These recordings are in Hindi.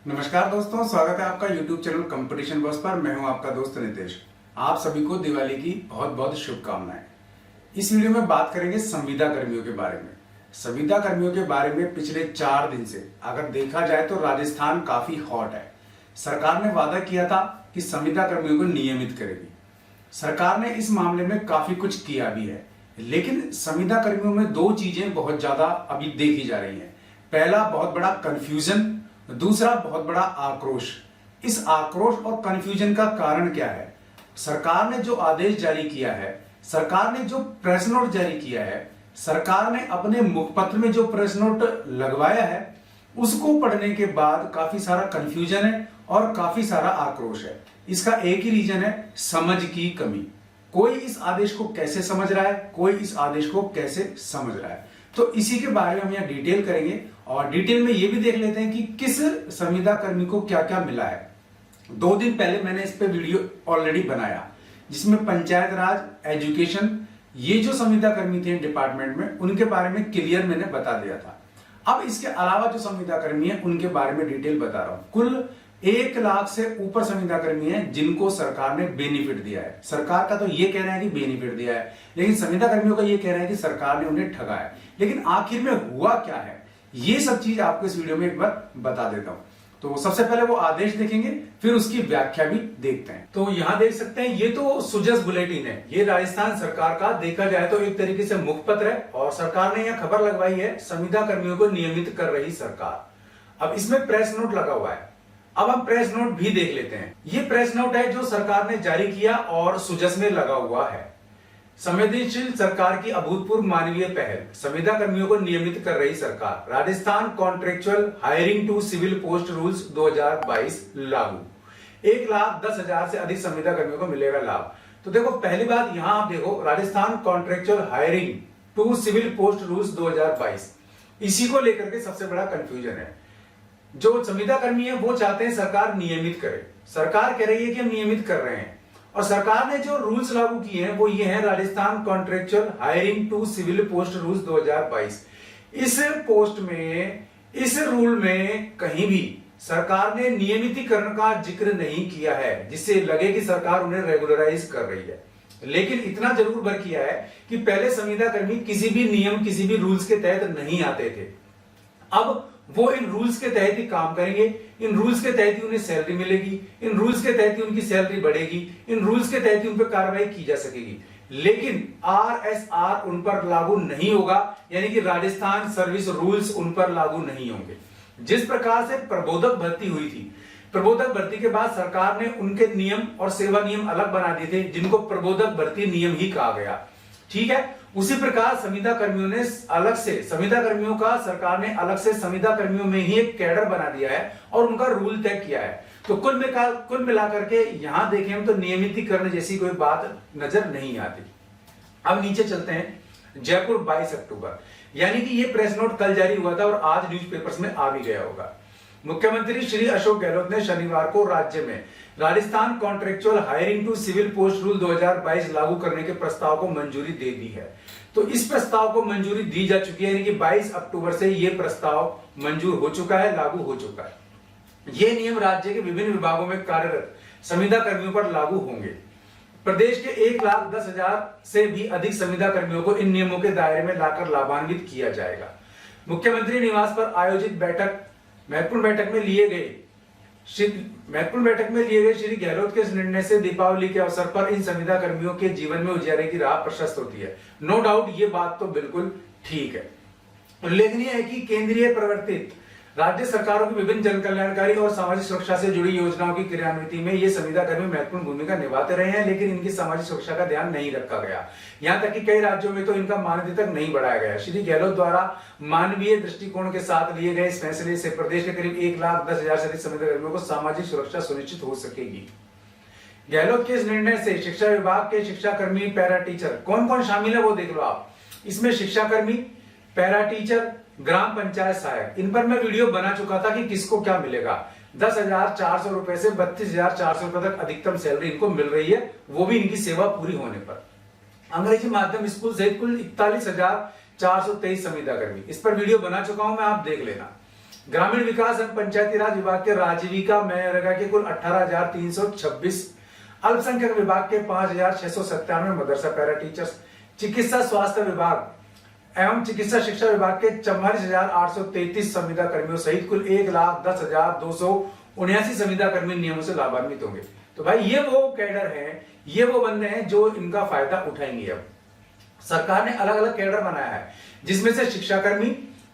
नमस्कार दोस्तों, स्वागत है आपका YouTube चैनल कंपटीशन बॉस पर। मैं हूं आपका दोस्त नितेश। आप सभी को दिवाली की बहुत बहुत शुभकामनाएं। इस वीडियो में बात करेंगे संविदा कर्मियों के बारे में। संविदा कर्मियों के बारे में पिछले 4 दिन से अगर देखा जाए तो राजस्थान काफी हॉट है। सरकार ने वादा किया था कि संविदा कर्मियों को नियमित करेगी। सरकार ने इस मामले में काफी कुछ किया भी है, लेकिन संविदा कर्मियों में 2 चीजें बहुत ज्यादा अभी देखी जा रही हैं। पहला, बहुत बड़ा कंफ्यूजन। दूसरा, बहुत बड़ा आक्रोश। इस आक्रोश और कंफ्यूजन का कारण क्या है? सरकार ने जो आदेश जारी किया है, सरकार ने जो प्रेस नोट जारी किया है, सरकार ने अपने मुखपत्र में जो प्रेस नोट लगवाया है, उसको पढ़ने के बाद काफी सारा कंफ्यूजन है और काफी सारा आक्रोश है। इसका एक ही रीजन है, समझ की कमी। कोई इस आदेश को कैसे समझ रहा है, कोई इस आदेश को कैसे समझ रहा है, तो इसी के बारे में हम यहाँ डिटेल करेंगे और डिटेल में ये भी देख लेते हैं कि किस संविदा कर्मी को क्या क्या मिला है। 2 दिन पहले मैंने इस पे वीडियो ऑलरेडी बनाया, जिसमें पंचायत राज, एजुकेशन, ये जो संविदा कर्मी थे डिपार्टमेंट में, उनके बारे में क्लियर मैंने बता दिया था। अब इसके अलावा जो संविदा कर्मी है उनके बारे में डिटेल बता रहा हूं। कुल 1 लाख से ऊपर संविदा कर्मी है जिनको सरकार ने बेनिफिट दिया है। सरकार का तो ये कहना है कि बेनिफिट दिया है, लेकिन संविदा कर्मियों का ये कहना है कि सरकार ने उन्हें ठगा है। लेकिन आखिर में हुआ क्या है, ये सब चीज आपको इस वीडियो में एक बार बता देता हूं। तो सबसे पहले वो आदेश देखेंगे, फिर उसकी व्याख्या भी देखते हैं। तो यहां देख सकते हैं, ये तो सुजस बुलेटिन है। ये राजस्थान सरकार का देखा जाए तो एक तरीके से मुखपत्र है और सरकार ने यह खबर लगवाई है, संविदा कर्मियों को नियमित कर रही सरकार। अब इसमें प्रेस नोट लगा हुआ है। अब हम प्रेस नोट भी देख लेते हैं। ये प्रेस नोट है जो सरकार ने जारी किया और सुजस में लगा हुआ है। संवेदनशील सरकार की अभूतपूर्व मानवीय पहल, संविदा कर्मियों को नियमित कर रही सरकार, Rajasthan contractual hiring to civil post rules 2022 लागू। 1,10,000 से अधिक संविदा कर्मियों को मिलेगा लाभ। तो देखो, पहली बात यहां आप देखो, Rajasthan contractual hiring to civil post rules 2022, इसी को लेकर के सबसे बड़ा कंफ्यूजन है। जो संविदा कर्मी है वो चाहते हैं सरकार नियमित करे। सरकार कह रही है कि हम नियमित कर रहे हैं, और सरकार ने जो रूल्स लागू किए हैं वो ये हैं, Rajasthan contractual hiring to civil post rules 2022। इस पोस्ट में, इस रूल में कहीं भी सरकार ने नियमितीकरण का जिक्र नहीं किया है, जिससे लगे कि सरकार उन्हें रेगुलराइज कर रही है। लेकिन इतना जरूर बर किया है कि पहले संविदा कर्मी किसी भी नियम, किसी भी रूल्स के तहत नहीं आते थे। अब वो इन रूल्स के तहत ही काम करेंगे, इन रूल्स के तहत ही उन्हें सैलरी मिलेगी, इन रूल्स के तहत ही उनकी सैलरी बढ़ेगी, इन रूल्स के तहत ही उन पर कार्रवाई की जा सकेगी। लेकिन RSR उन पर लागू नहीं होगा, यानी कि राजस्थान सर्विस रूल्स उन पर लागू नहीं होंगे। जिस प्रकार से प्रबोधक भर्ती हुई थी, प्रबोधक भर्ती के बाद सरकार ने उनके नियम और सेवा नियम अलग बना दिए थे, जिनको प्रबोधक भर्ती नियम ही कहा गया। ठीक है, उसी प्रकार संविदा कर्मियों ने अलग से, संविदा कर्मियों का सरकार ने अलग से संविदा कर्मियों में ही एक कैडर बना दिया है और उनका रूल तय किया है। तो कुल मिलाकर के यहां देखें हम तो नियमितीकरण जैसी कोई बात नजर नहीं आती। अब नीचे चलते हैं, जयपुर 22 अक्टूबर, यानी कि ये प्रेस नोट कल जारी हुआ था और आज न्यूज़पेपर्स में आ भी गया होगा। मुख्यमंत्री श्री अशोक गहलोत ने शनिवार को राज्य में Rajasthan contractual hiring to civil post rule 2022 लागू करने के प्रस्ताव को मंजूरी दे दी है। तो इस प्रस्ताव को मंजूरी दी जा चुकी है, यानी कि 22 अक्टूबर से यह प्रस्ताव मंजूर हो चुका है, लागू हो चुका है। ये नियम राज्य के विभिन्न विभागों में कार्यरत संविदा कर्मियों पर लागू होंगे। प्रदेश के 1,10,000 से भी अधिक संविदा कर्मियों को इन नियमों के दायरे में लाकर लाभान्वित किया जाएगा। मुख्यमंत्री निवास पर आयोजित महत्वपूर्ण बैठक में लिए गए श्री गहलोत के इस निर्णय से दीपावली के अवसर पर इन संविदा कर्मियों के जीवन में उजियारे की राह प्रशस्त होती है। नो डाउट, ये बात तो बिल्कुल ठीक है। उल्लेखनीय है कि केंद्रीय प्रवर्तित राज्य सरकारों की विभिन्न जन कल्याणकारी और सामाजिक सुरक्षा से जुड़ी योजनाओं की क्रियान्विति में ये संविदा कर्मी महत्वपूर्ण भूमिका निभाते रहे हैं, लेकिन इनकी सामाजिक सुरक्षा का ध्यान नहीं रखा गया। यहां तक कि कई राज्यों में तो इनका मानदेय तक नहीं बढ़ाया गया। श्री गहलोत द्वारा मानवीय दृष्टिकोण के साथ लिए गए इस फैसले से प्रदेश के करीब 1,10,000 से अधिक संविदा कर्मियों को सामाजिक सुरक्षा सुनिश्चित हो सकेगी। गहलोत के इस निर्णय से शिक्षा विभाग के शिक्षा कर्मी, पैरा टीचर, कौन कौन शामिल है वो देख लो आप। इसमें शिक्षा कर्मी, पैरा टीचर, ग्राम पंचायत सहायक, इन पर मैं वीडियो बना चुका था कि किसको क्या मिलेगा। 10,400 रुपए से 32,400 रुपए तक अधिकतम सैलरी इनको मिल रही है, वो भी इनकी सेवा पूरी होने पर। अंग्रेजी माध्यम स्कूल सहित कुल 41,423 संविदा कर्मी, इस पर वीडियो बना चुका हूं मैं, आप देख लेना। ग्रामीण विकास एवं पंचायती राज विभाग के राजीविका मनरेगा के कुल 18,326, अल्पसंख्यक विभाग के 5,697 मदरसा पैरा टीचर्स, चिकित्सा स्वास्थ्य विभाग एवं चिकित्सा शिक्षा विभाग के 44,833 संविदा कर्मियों सहित कुल 1,10,279 संविदा कर्मी नियमों से लाभान्वित होंगे। तो भाई ये वो कैडर हैं, ये वो बंदे हैं जो इनका फायदा उठाएंगे। अब सरकार ने अलग अलग कैडर बनाया है, जिसमें से शिक्षा कर्मी,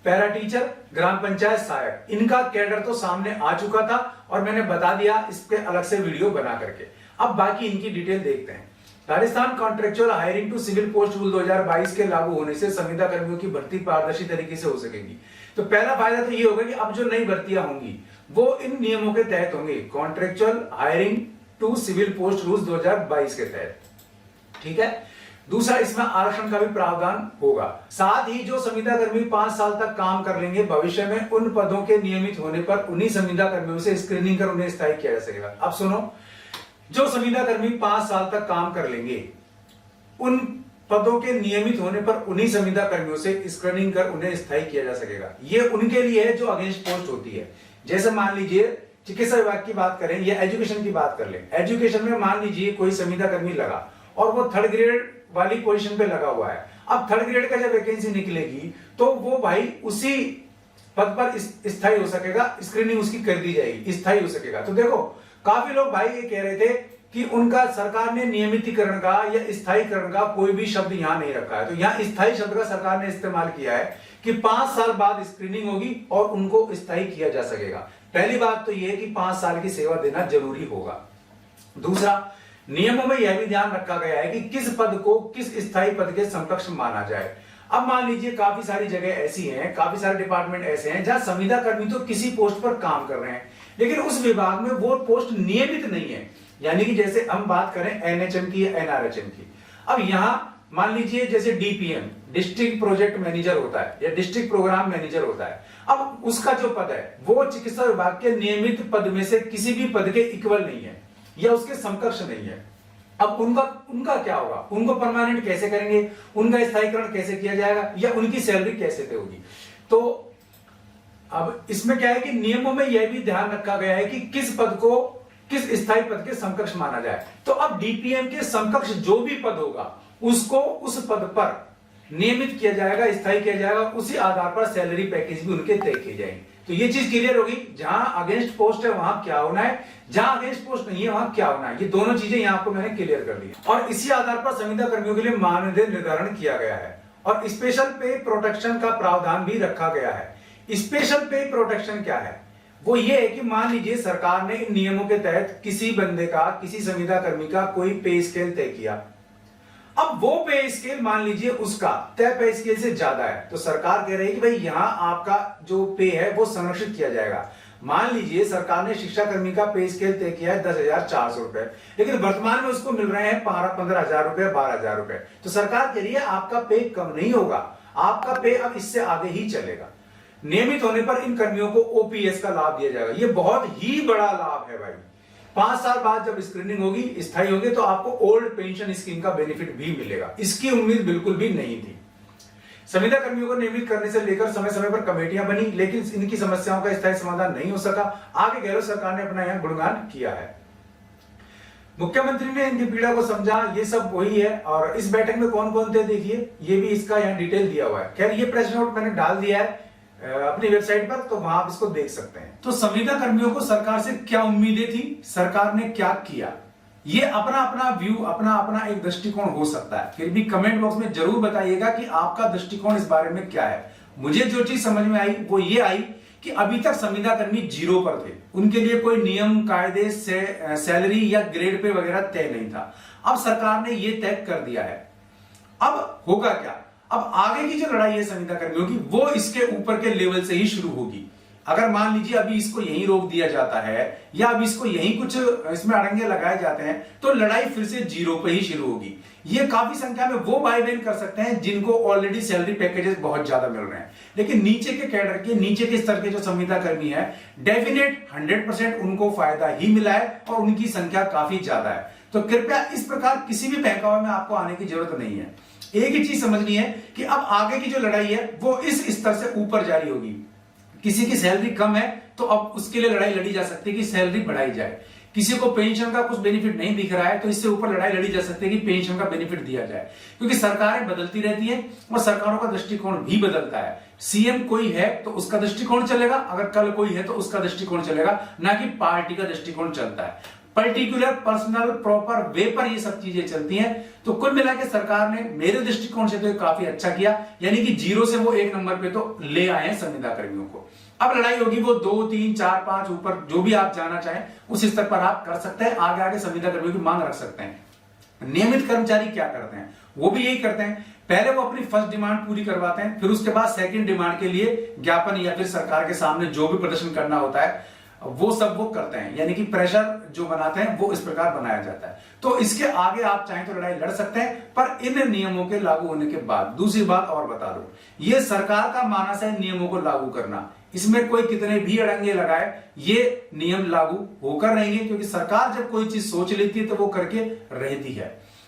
पैरा टीचर, ग्राम पंचायत सहायक, इनका कैडर तो सामने आ चुका था और मैंने बता दिया इसके अलग से वीडियो बना करके। अब बाकी इनकी डिटेल देखते हैं। Rajasthan contractual hiring to civil post rule 2022 के लागू होने से संविदा कर्मियों की भर्ती पारदर्शी तरीके से हो सकेगी। तो पहला फायदा तो ये होगा कि अब जो नई भर्तियां होंगी वो इन नियमों के तहत होंगी, contractual hiring to civil post rule 2022 के तहत। ठीक है। दूसरा, इसमें आरक्षण का भी प्रावधान होगा। साथ ही जो संविदा कर्मी 5 साल तक काम कर लेंगे, भविष्य में उन पदों के नियमित होने पर उन्हीं संविदा कर्मियों से स्क्रीनिंग कर उन्हें स्थायी किया जा सकेगा। अब सुनो, जो संविदा कर्मी 5 साल तक काम कर लेंगे, उन पदों के नियमित होने पर उन्हीं संविदा कर्मियों से स्क्रीनिंग कर उन्हें स्थायी किया जा सकेगा। ये उनके लिए है जो अगेंस्ट पोस्ट होती है। जैसे मान लीजिए चिकित्सा विभाग की बात करें या एजुकेशन की बात कर लें। एजुकेशन में मान लीजिए कोई संविदा कर्मी लगा और वो 3rd ग्रेड वाली पोजीशन पे लगा हुआ है। अब 3rd ग्रेड का जब वैकेंसी निकलेगी तो वो भाई उसी पद पर स्थायी हो सकेगा, स्क्रीनिंग उसकी कर दी जाएगी, स्थायी हो सकेगा। तो देखो, काफी लोग भाई ये कह रहे थे कि उनका सरकार ने नियमितीकरण का या स्थायीकरण का कोई भी शब्द यहां नहीं रखा है। तो यहां स्थायी शब्द का सरकार ने इस्तेमाल किया है कि 5 साल बाद स्क्रीनिंग होगी और उनको स्थायी किया जा सकेगा। पहली बात तो यह कि 5 साल की सेवा देना जरूरी होगा। दूसरा, नियमों में यह भी ध्यान रखा गया है कि किस पद को किस स्थायी पद के समकक्ष माना जाए। अब मान लीजिए काफी सारी जगह ऐसी हैं, काफी सारे डिपार्टमेंट ऐसे हैं जहां संविदा कर्मी तो किसी पोस्ट पर काम कर रहे हैं, लेकिन उस विभाग में वो पोस्ट नियमित नहीं है। यानी कि जैसे हम बात करें एनएचएम की या एनआरएचएम की। अब यहां मान लीजिए जैसे डीपीएम, डिस्ट्रिक्ट प्रोजेक्ट मैनेजर होता है या डिस्ट्रिक्ट प्रोग्राम मैनेजर होता है। अब उसका जो पद है वो चिकित्सा विभाग के नियमित पद में से किसी भी पद के इक्वल नहीं है या उसके समकक्ष नहीं है। अब उनका क्या होगा, उनको परमानेंट कैसे करेंगे, उनका स्थायीकरण कैसे किया जाएगा या उनकी सैलरी कैसे तय होगी। तो अब इसमें क्या है कि नियमों में यह भी ध्यान रखा गया है कि किस पद को किस स्थायी पद के समकक्ष माना जाए। तो अब डीपीएम के समकक्ष जो भी पद होगा उसको उस पद पर नियमित किया जाएगा, स्थायी किया जाएगा, उसी आधार पर सैलरी पैकेज भी उनके तय किए जाएंगे। तो ये चीज क्लियर होगी, जहां अगेंस्ट पोस्ट है वहां क्या होना है, जहां अगेंस्ट पोस्ट नहीं है वहां क्या होना है। ये दोनों चीजें यहां आपको मैंने क्लियर कर दी और इसी आधार पर संविदा कर्मियों के लिए मानदेय निर्धारण किया गया है और स्पेशल पे प्रोटेक्शन का प्रावधान भी रखा गया है। स्पेशल पे प्रोटेक्शन क्या है, वो ये है कि मान लीजिए सरकार ने इन नियमों के तहत किसी बंदे का, किसी संविदा कर्मी का कोई पे स्केल तय किया। अब वो पे स्केल मान लीजिए उसका तय पे स्केल से ज्यादा है, तो सरकार कह रही है कि भाई यहां आपका जो पे है वो संरक्षित किया जाएगा। मान लीजिए सरकार ने शिक्षा कर्मी का पे स्केल तय किया है 10,400 रुपए, लेकिन वर्तमान में उसको मिल रहे हैं 15,000 रुपए, 12,000 रुपए। तो सरकार कह रही है आपका पे कम नहीं होगा, आपका पे अब इससे आगे ही चलेगा। नियमित होने पर इन कर्मियों को ओपीएस का लाभ दिया जाएगा। ये बहुत ही बड़ा लाभ है भाई। 5 साल बाद जब स्क्रीनिंग होगी, स्थायी होगी, तो आपको ओल्ड पेंशन स्कीम का बेनिफिट भी मिलेगा। इसकी उम्मीद बिल्कुल भी नहीं थी। संविदा कर्मियों को नियमित करने से लेकर समय समय पर कमेटियां बनी, लेकिन इनकी समस्याओं का स्थायी समाधान नहीं हो सका। आगे गहलोत सरकार ने अपना यहां गुणगान किया है। मुख्यमंत्री ने इनकी पीड़ा को समझा, ये सब वही है। और इस बैठक में कौन कौन थे देखिए, ये भी इसका यहाँ डिटेल दिया हुआ है। खैर ये प्रेस नोट मैंने डाल दिया है अपनी वेबसाइट पर, तो वहां आप इसको देख सकते हैं। तो संविदा कर्मियों को सरकार से क्या उम्मीदें थी, सरकार ने क्या किया, ये अपना अपना व्यू, अपना अपना एक दृष्टिकोण हो सकता है। फिर भी कमेंट बॉक्स में जरूर बताइएगा कि आपका दृष्टिकोण इस बारे में क्या है। मुझे जो चीज समझ में आई वो ये आई कि अभी तक संविदा कर्मी जीरो पर थे, उनके लिए कोई नियम कायदे से सैलरी या ग्रेड पे वगैरह तय नहीं था। अब सरकार ने ये तय कर दिया है। अब होगा क्या, अब आगे की जो लड़ाई है संविदा कर्मियों की, वो इसके ऊपर के लेवल से ही शुरू होगी। अगर मान लीजिए अभी इसको यहीं रोक दिया जाता है या अभी इसको यहीं कुछ इसमें अड़ंगे लगाए जाते हैं, तो लड़ाई फिर से जीरो पे ही शुरू होगी। ये काफी संख्या में वो भाई बहन कर सकते हैं जिनको ऑलरेडी सैलरी पैकेजेस बहुत ज्यादा मिल रहे हैं, लेकिन नीचे के कैडर के, नीचे के स्तर के जो संविदा कर्मी है, डेफिनेट 100% उनको फायदा ही मिला है और उनकी संख्या काफी ज्यादा है। तो कृपया इस प्रकार किसी भी बहकावे में आपको आने की जरूरत नहीं है। एक ही चीज समझनी है कि अब आगे की जो लड़ाई है वो इस स्तर से ऊपर जारी होगी। किसी की सैलरी कम है तो अब उसके लिए लड़ाई लड़ी जा सकती है कि सैलरी बढ़ाई जाए। किसी को पेंशन का कुछ बेनिफिट नहीं दिख रहा है तो इससे ऊपर लड़ाई लड़ी जा सकती है कि पेंशन का बेनिफिट दिया जाए, क्योंकि सरकारें बदलती रहती है और सरकारों का दृष्टिकोण भी बदलता है। सीएम कोई है तो उसका दृष्टिकोण चलेगा, अगर कल कोई है तो उसका दृष्टिकोण चलेगा, ना कि पार्टी का दृष्टिकोण चलता है। पर्टिकुलर, पर्सनल, प्रॉपर वे पर ये सब चीजें चलती हैं। तो कुल मिला के सरकार ने मेरे दृष्टिकोण से तो काफी अच्छा किया, यानी कि 0 से वो 1 नंबर पे तो ले आए हैं संविदा कर्मियों को। अब लड़ाई होगी वो 2, 3, 4, 5 ऊपर जो भी आप जाना चाहें उस स्तर पर आप कर सकते हैं, आगे आगे संविदा कर्मियों की मांग रख सकते हैं। नियमित कर्मचारी क्या करते हैं, वो भी यही करते हैं, पहले वो अपनी फर्स्ट डिमांड पूरी करवाते हैं, फिर उसके बाद सेकंड डिमांड के लिए ज्ञापन या फिर सरकार के सामने जो भी प्रदर्शन करना होता है वो सब वो करते हैं, यानी कि प्रेशर जो बनाते हैं वो इस प्रकार बनाया जाता है। तो इसके आगे आप चाहें तो लड़ाई लड़ सकते हैं, पर इन नियमों के लागू होने के बाद। दूसरी बात और बता दूं, ये सरकार का मानस है नियमों को लागू करना, इसमें कोई कितने भी अड़ंगे लगाए ये नियम लागू होकर रहेंगे, क्योंकि सरकार जब कोई चीज सोच लेती है तो वो करके रहती है।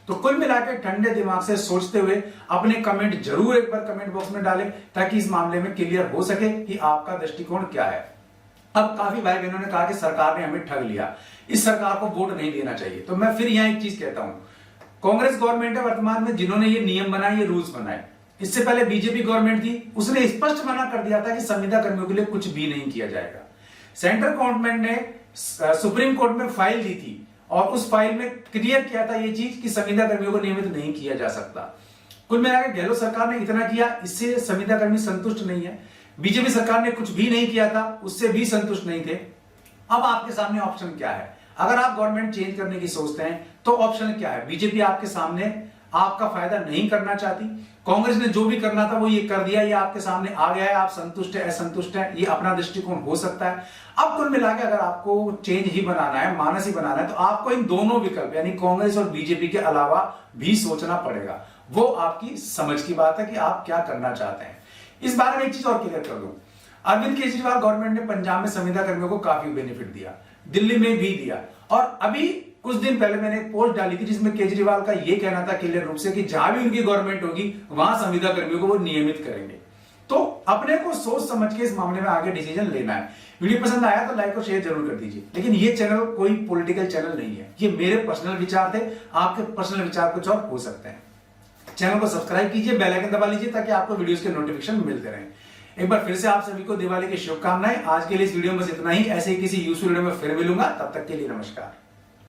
तो कुल मिलाकर ठंडे दिमाग से सोचते हुए अपने कमेंट जरूर एक बार कमेंट बॉक्स में डालें, ताकि इस मामले में क्लियर हो सके कि आपका दृष्टिकोण क्या है। अब काफी भाई बहनों ने कहा कि सरकार ने हमें ठग लिया, इस सरकार को वोट नहीं देना चाहिए। तो मैं फिर यहां एक चीज कहता हूं, कांग्रेस गवर्नमेंट है वर्तमान में जिन्होंने ये नियम बनाए, ये रूल्स बनाए। इससे पहले बीजेपी गवर्नमेंट थी, उसने स्पष्ट मना कर दिया था कि संविदा कर्मियों के लिए कुछ भी नहीं किया जाएगा। सेंट्रल गवर्नमेंट ने सुप्रीम कोर्ट में फाइल दी थी और उस फाइल में क्लियर किया था ये चीज कि संविदा कर्मियों को नियमित नहीं किया जा सकता। कुल मिलाकर गहलोत सरकार ने इतना किया, इससे संविदा कर्मी संतुष्ट नहीं है। बीजेपी सरकार ने कुछ भी नहीं किया था, उससे भी संतुष्ट नहीं थे। अब आपके सामने ऑप्शन क्या है? अगर आप गवर्नमेंट चेंज करने की सोचते हैं तो ऑप्शन क्या है? बीजेपी आपके सामने आपका फायदा नहीं करना चाहती, कांग्रेस ने जो भी करना था वो ये कर दिया, ये आपके सामने आ गया है, आप संतुष्ट है असंतुष्ट है, ये अपना दृष्टिकोण हो सकता है। अब कुल मिलाकर अगर आपको चेंज ही बनाना है, मानस ही बनाना है, तो आपको इन दोनों विकल्प यानी कांग्रेस और बीजेपी के अलावा भी सोचना पड़ेगा। वो आपकी समझ की बात है कि आप क्या करना चाहते हैं। इस बारे में एक चीज और क्लियर कर दूं, अरविंद केजरीवाल गवर्नमेंट ने पंजाब में संविदा कर्मियों को काफी बेनिफिट दिया, दिल्ली में भी दिया, और अभी कुछ दिन पहले मैंने एक पोस्ट डाली थी जिसमें केजरीवाल का यह कहना था क्लियर रूप से कि जहां भी उनकी गवर्नमेंट होगी वहां संविदा कर्मियों को वो नियमित करेंगे। तो अपने को सोच समझ के इस मामले में आगे डिसीजन लेना है। वीडियो पसंद आया तो लाइक और शेयर जरूर कर दीजिए, लेकिन ये चैनल कोई पॉलिटिकल चैनल नहीं है, ये मेरे पर्सनल विचार थे, आपके पर्सनल विचार कुछ और हो सकते हैं। चैनल को सब्सक्राइब कीजिए, बेल आइकन दबा लीजिए ताकि आपको वीडियोस के नोटिफिकेशन मिलते रहें। एक बार फिर से आप सभी को दिवाली की शुभकामनाएं। आज के लिए इस वीडियो में बस इतना ही, ऐसे ही किसी यूजफुल वीडियो में फिर मिलूंगा, तब तक के लिए नमस्कार।